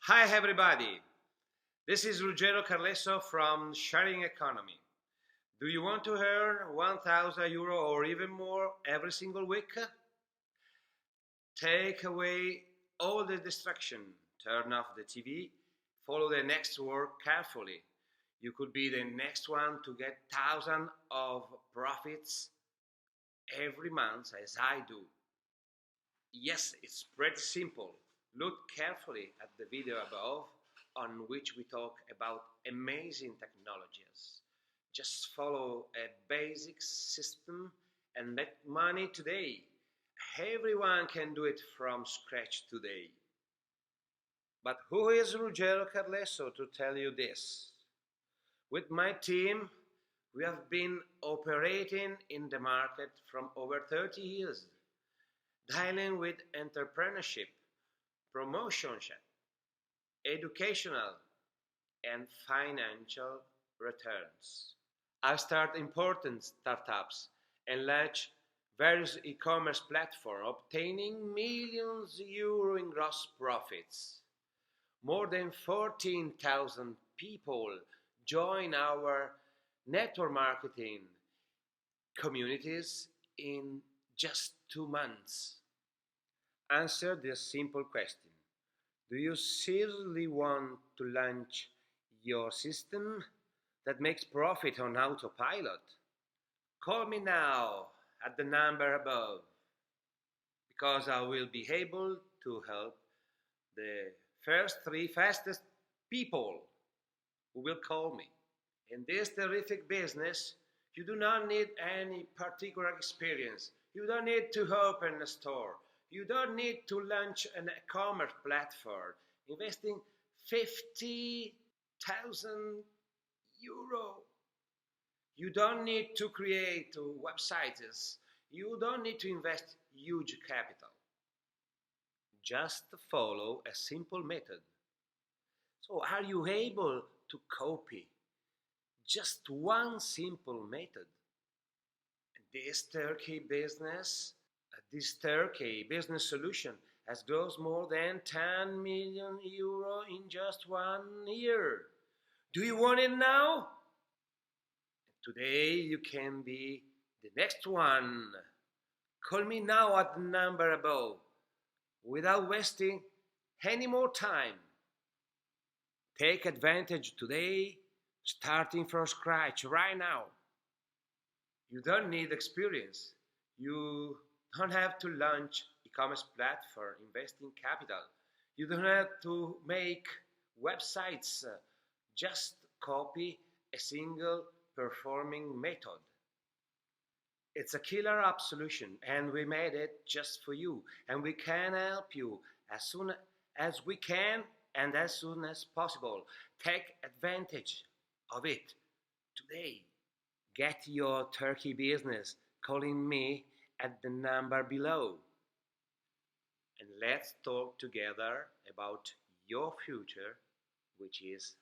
Hi everybody, this is Ruggero Carlesso from Sharing Economy. Do you want to earn €1,000 or even more every single week? Take away all the distraction, turn off the TV, follow the next word carefully. You could be the next one to get thousands of profits every month as I do. Yes, it's pretty simple. Look carefully at the video above on which we talk about amazing technologies. Just follow a basic system and make money today. Everyone can do it from scratch today. But who is Ruggero Carlesso to tell you this? With my team, we have been operating in the market from over 30 years, dealing with entrepreneurship, promotionship, educational, and financial returns. I start important startups and launch various e-commerce platforms, obtaining millions euro in gross profits. More than 14,000 people join our network marketing communities in just 2 months. Answer this simple question. Do you seriously want to launch your system that makes profit on autopilot? Call me now at the number above because I will be able to help the first three fastest people who will call me. In this terrific business, you do not need any particular experience. You don't need to open a store. You don't need to launch an e-commerce platform. Investing 50,000 euro. You don't need to create websites. You don't need to invest huge capital. Just follow a simple method. So are you able to copy just one simple method? This Turkey business solution has grown more than 10 million euro in just 1 year. Do you want it now? Today you can be the next one. Call me now at the number above without wasting any more time. Take advantage today, starting from scratch right now. You don't need experience. You don't have to launch e-commerce platform, investing capital. You don't have to make websites. Just copy a single performing method. It's a killer app solution and we made it just for you, and we can help you as soon as we can and as soon as possible. Take advantage of it today. Get your turkey business calling me at the number below. And let's talk together about your future, which is